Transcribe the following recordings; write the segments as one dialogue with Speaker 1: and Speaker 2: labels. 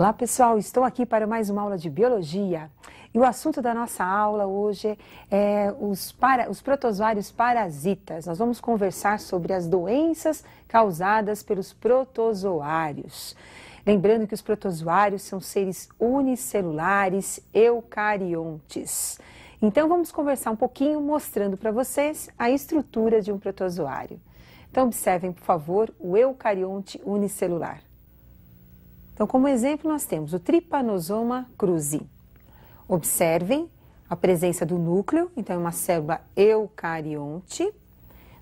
Speaker 1: Olá pessoal, estou aqui para mais uma aula de Biologia e o assunto da nossa aula hoje é os protozoários parasitas. Nós vamos conversar sobre as doenças causadas pelos protozoários. Lembrando que os protozoários são seres unicelulares eucariontes. Então vamos conversar um pouquinho mostrando para vocês a estrutura de um protozoário. Então observem, por favor, o eucarionte unicelular. Então, como exemplo, nós temos o Trypanosoma cruzi. Observem a presença do núcleo, então é uma célula eucarionte.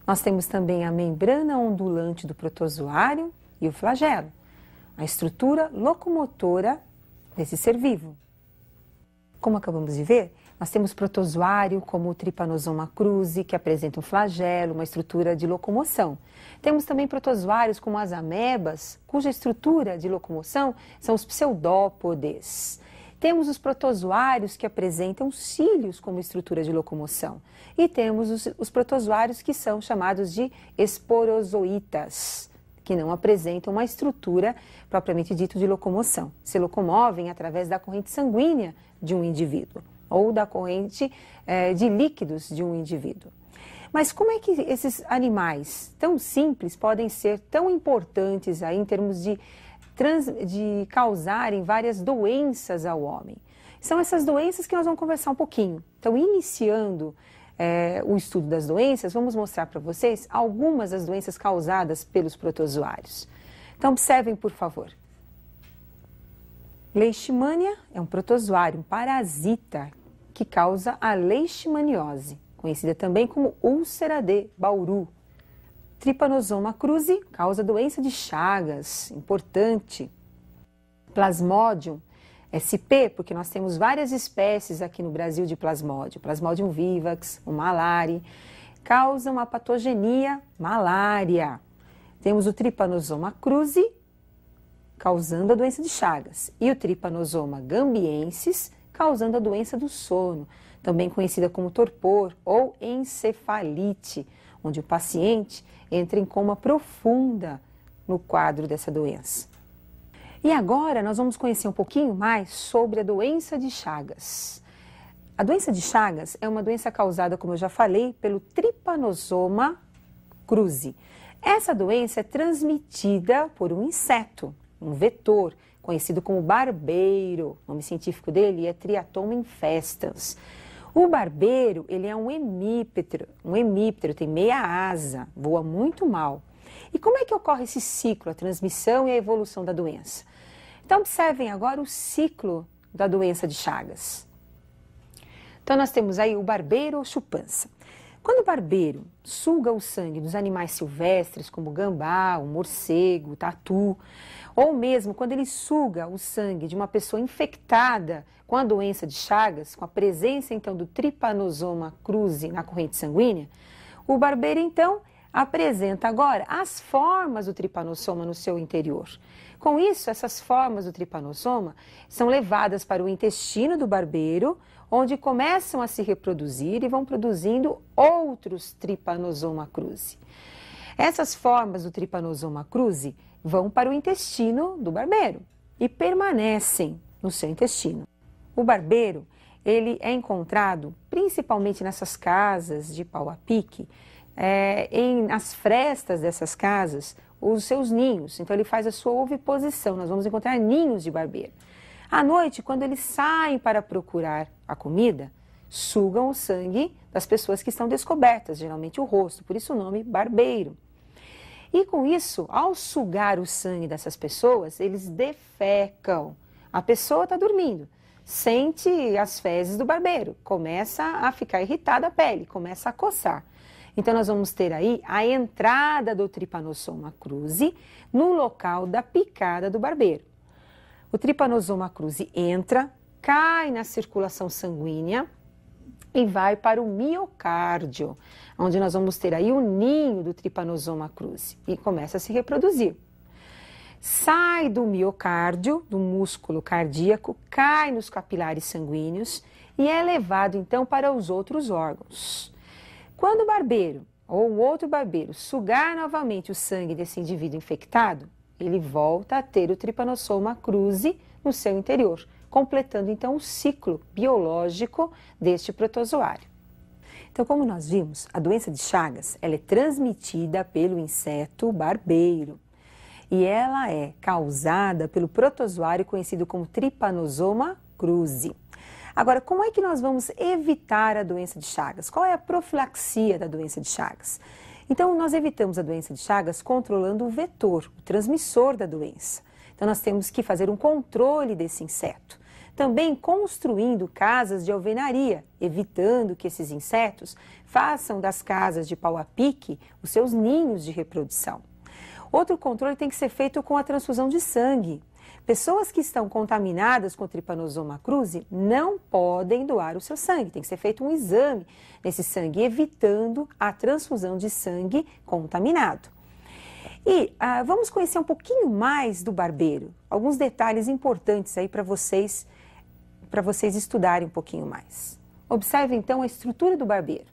Speaker 1: Nós temos também a membrana ondulante do protozoário e o flagelo, a estrutura locomotora desse ser vivo. Como acabamos de ver, nós temos protozoário como o Trypanosoma cruzi, que apresenta um flagelo, uma estrutura de locomoção. Temos também protozoários como as amebas, cuja estrutura de locomoção são os pseudópodes. Temos os protozoários que apresentam cílios como estrutura de locomoção. E temos os protozoários que são chamados de esporozoítas, que não apresentam uma estrutura propriamente dita de locomoção. Se locomovem através da corrente sanguínea de um indivíduo ou da corrente de líquidos de um indivíduo. Mas como é que esses animais tão simples podem ser tão importantes aí em termos de causarem várias doenças ao homem? São essas doenças que nós vamos conversar um pouquinho. Então, iniciando o estudo das doenças, vamos mostrar para vocês algumas das doenças causadas pelos protozoários. Então, observem, por favor. Leishmania é um protozoário, um parasita que causa a leishmaniose, conhecida também como úlcera de Bauru. Trypanosoma cruzi causa doença de Chagas, importante. Plasmodium SP, porque nós temos várias espécies aqui no Brasil de plasmodium. Plasmodium vivax, o malari, causam a patogenia malária. Temos o Trypanosoma cruzi, causando a doença de Chagas, e o Trypanosoma gambiensis, causando a doença do sono, também conhecida como torpor ou encefalite, onde o paciente entra em coma profunda no quadro dessa doença. E agora nós vamos conhecer um pouquinho mais sobre a doença de Chagas. A doença de Chagas é uma doença causada, como eu já falei, pelo Trypanosoma cruzi. Essa doença é transmitida por um inseto, um vetor, conhecido como barbeiro. O nome científico dele é Triatoma infestans. O barbeiro, ele é um hemíptero, tem meia asa, voa muito mal. E como é que ocorre esse ciclo, a transmissão e a evolução da doença? Então, observem agora o ciclo da doença de Chagas. Então, nós temos aí o barbeiro ou chupança. Quando o barbeiro suga o sangue dos animais silvestres, como o gambá, o morcego, o tatu, ou mesmo quando ele suga o sangue de uma pessoa infectada com a doença de Chagas, com a presença então do Trypanosoma cruzi na corrente sanguínea, o barbeiro então apresenta agora as formas do Trypanosoma no seu interior. Com isso, essas formas do Trypanosoma são levadas para o intestino do barbeiro, onde começam a se reproduzir e vão produzindo outros Trypanosoma cruzi. Essas formas do Trypanosoma cruzi vão para o intestino do barbeiro e permanecem no seu intestino. O barbeiro, ele é encontrado principalmente nessas casas de pau a pique, nas frestas dessas casas, os seus ninhos. Então ele faz a sua oviposição, nós vamos encontrar ninhos de barbeiro. À noite, quando eles saem para procurar a comida, sugam o sangue das pessoas que estão descobertas, geralmente o rosto, por isso o nome barbeiro. E com isso, ao sugar o sangue dessas pessoas, eles defecam. A pessoa está dormindo, sente as fezes do barbeiro, começa a ficar irritada a pele, começa a coçar. Então nós vamos ter aí a entrada do Trypanosoma cruzi no local da picada do barbeiro. O Trypanosoma cruzi entra, cai na circulação sanguínea e vai para o miocárdio, onde nós vamos ter aí o ninho do Trypanosoma cruzi e começa a se reproduzir. Sai do miocárdio, do músculo cardíaco, cai nos capilares sanguíneos e é levado então para os outros órgãos. Quando o barbeiro ou o outro barbeiro sugar novamente o sangue desse indivíduo infectado, ele volta a ter o Trypanosoma cruzi no seu interior, completando então o ciclo biológico deste protozoário. Então, como nós vimos, a doença de Chagas ela é transmitida pelo inseto barbeiro e ela é causada pelo protozoário conhecido como Trypanosoma cruzi. Agora, como é que nós vamos evitar a doença de Chagas? Qual é a profilaxia da doença de Chagas? Então, nós evitamos a doença de Chagas controlando o vetor, o transmissor da doença. Então, nós temos que fazer um controle desse inseto. Também construindo casas de alvenaria, evitando que esses insetos façam das casas de pau a pique os seus ninhos de reprodução. Outro controle tem que ser feito com a transfusão de sangue. Pessoas que estão contaminadas com Trypanosoma cruzi não podem doar o seu sangue. Tem que ser feito um exame nesse sangue, evitando a transfusão de sangue contaminado. E vamos conhecer um pouquinho mais do barbeiro. Alguns detalhes importantes aí para vocês estudarem um pouquinho mais. Observe então a estrutura do barbeiro.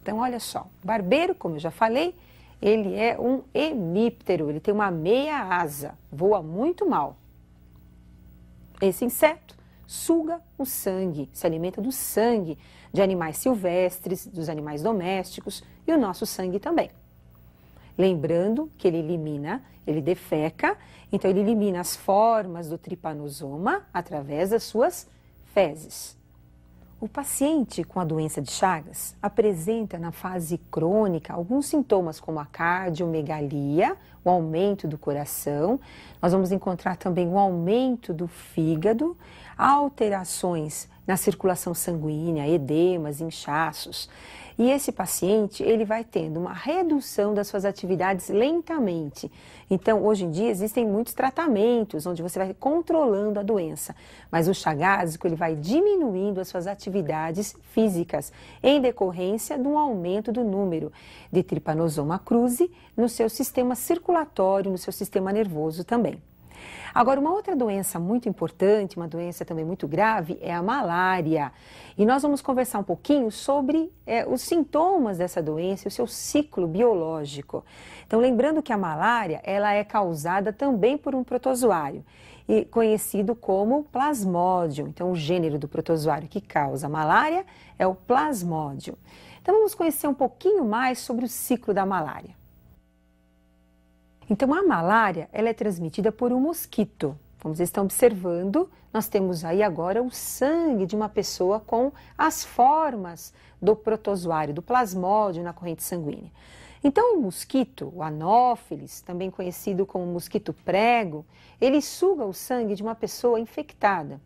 Speaker 1: Então olha só, o barbeiro, como eu já falei, ele é um hemíptero, ele tem uma meia asa, voa muito mal. Esse inseto suga o sangue, se alimenta do sangue de animais silvestres, dos animais domésticos e o nosso sangue também. Lembrando que ele defeca, então ele elimina as formas do tripanosoma através das suas fezes. O paciente com a doença de Chagas apresenta na fase crônica alguns sintomas como a cardiomegalia, o aumento do coração. Nós vamos encontrar também o aumento do fígado, alterações na circulação sanguínea, edemas, inchaços. E esse paciente, ele vai tendo uma redução das suas atividades lentamente. Então, hoje em dia, existem muitos tratamentos onde você vai controlando a doença. Mas o chagásico, ele vai diminuindo as suas atividades físicas em decorrência de um aumento do número de Trypanosoma cruzi no seu sistema circulatório, no seu sistema nervoso também. Agora, uma outra doença muito importante, uma doença também muito grave, é a malária. E nós vamos conversar um pouquinho sobre os sintomas dessa doença e o seu ciclo biológico. Então, lembrando que a malária, ela é causada também por um protozoário, e conhecido como plasmódio. Então, o gênero do protozoário que causa a malária é o plasmódio. Então, vamos conhecer um pouquinho mais sobre o ciclo da malária. Então, a malária, ela é transmitida por um mosquito. Como vocês estão observando, nós temos aí agora o sangue de uma pessoa com as formas do protozoário, do plasmódio na corrente sanguínea. Então, o mosquito, o Anopheles, também conhecido como mosquito prego, ele suga o sangue de uma pessoa infectada.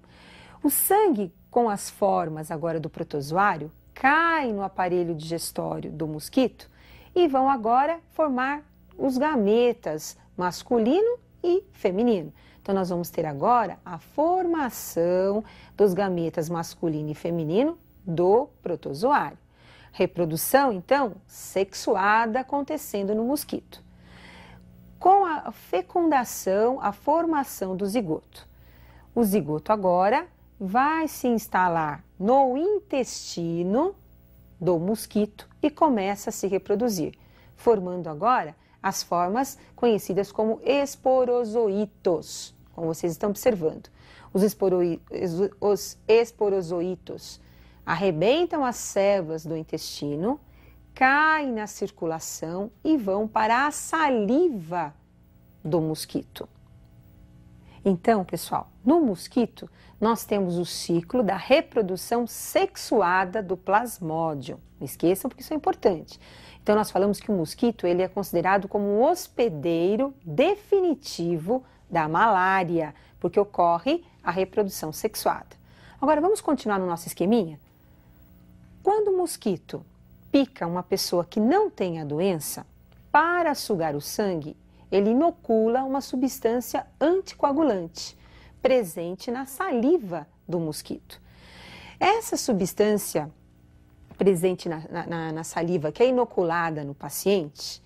Speaker 1: O sangue com as formas agora do protozoário cai no aparelho digestório do mosquito e vão agora formar os gametas masculino e feminino. Então, nós vamos ter agora a formação dos gametas masculino e feminino do protozoário. Reprodução, então, sexuada acontecendo no mosquito. Com a fecundação, a formação do zigoto. O zigoto agora vai se instalar no intestino do mosquito e começa a se reproduzir, formando agora as formas conhecidas como esporozoitos, como vocês estão observando. Os esporozoitos arrebentam as células do intestino, caem na circulação e vão para a saliva do mosquito. Então, pessoal, no mosquito nós temos o ciclo da reprodução sexuada do plasmódio. Não esqueçam, porque isso é importante. Então, nós falamos que o mosquito ele é considerado como um hospedeiro definitivo da malária, porque ocorre a reprodução sexuada. Agora, vamos continuar no nosso esqueminha? Quando o mosquito pica uma pessoa que não tem a doença, para sugar o sangue, ele inocula uma substância anticoagulante presente na saliva do mosquito. Essa substância presente na saliva, que é inoculada no paciente,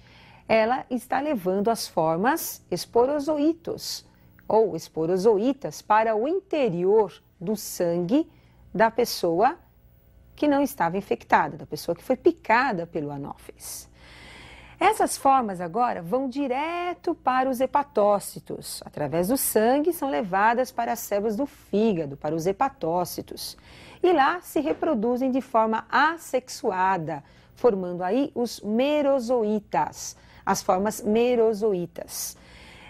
Speaker 1: ela está levando as formas esporozoitos ou esporozoitas para o interior do sangue da pessoa que não estava infectada, da pessoa que foi picada pelo Anopheles. Essas formas agora vão direto para os hepatócitos. Através do sangue são levadas para as células do fígado, para os hepatócitos. E lá se reproduzem de forma assexuada, formando aí os merozoítas, as formas merozoítas.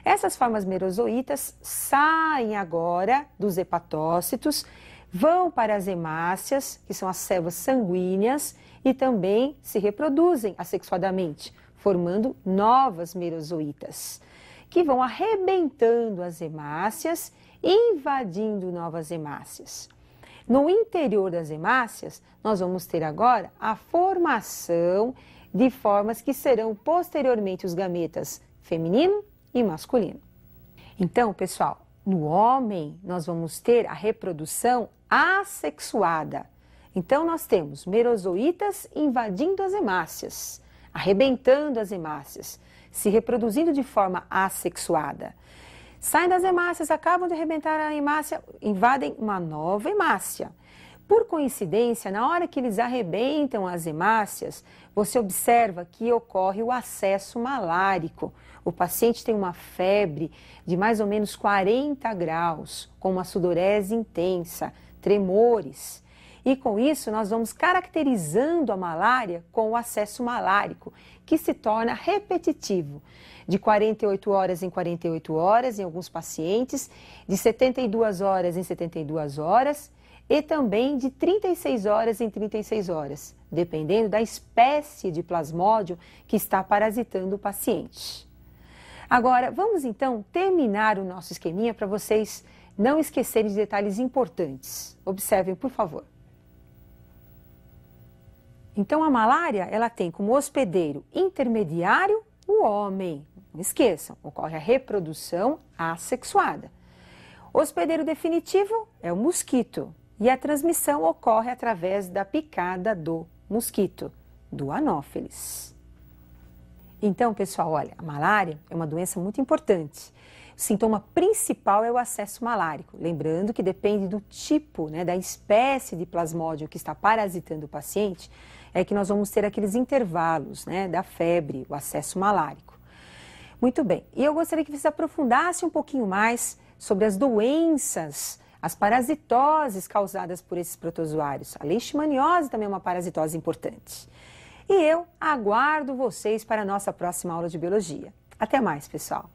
Speaker 1: Essas formas merozoítas saem agora dos hepatócitos, vão para as hemácias, que são as células sanguíneas, e também se reproduzem assexuadamente, formando novas merozoítas, que vão arrebentando as hemácias, invadindo novas hemácias. No interior das hemácias, nós vamos ter agora a formação de formas que serão posteriormente os gametas feminino e masculino. Então, pessoal, no homem nós vamos ter a reprodução assexuada. Então, nós temos merozoítas invadindo as hemácias, arrebentando as hemácias, se reproduzindo de forma assexuada. Saem das hemácias, acabam de arrebentar a hemácia, invadem uma nova hemácia. Por coincidência, na hora que eles arrebentam as hemácias, você observa que ocorre o acesso malárico. O paciente tem uma febre de mais ou menos 40 graus, com uma sudorese intensa, tremores. E com isso nós vamos caracterizando a malária com o acesso malárico, que se torna repetitivo, de 48 horas em 48 horas em alguns pacientes, de 72 horas em 72 horas e também de 36 horas em 36 horas, dependendo da espécie de plasmódio que está parasitando o paciente. Agora, vamos então terminar o nosso esqueminha para vocês não esquecerem de detalhes importantes. Observem, por favor. Então, a malária, ela tem como hospedeiro intermediário o homem. Não esqueçam, ocorre a reprodução assexuada. Hospedeiro definitivo é o mosquito e a transmissão ocorre através da picada do mosquito, do Anófeles. Então, pessoal, olha, a malária é uma doença muito importante. O sintoma principal é o acesso malárico. Lembrando que depende do tipo, da espécie de plasmódio que está parasitando o paciente, é que nós vamos ter aqueles intervalos, da febre, o acesso malárico. Muito bem, e eu gostaria que vocês aprofundassem um pouquinho mais sobre as doenças, as parasitoses causadas por esses protozoários. A leishmaniose também é uma parasitose importante. E eu aguardo vocês para a nossa próxima aula de biologia. Até mais, pessoal!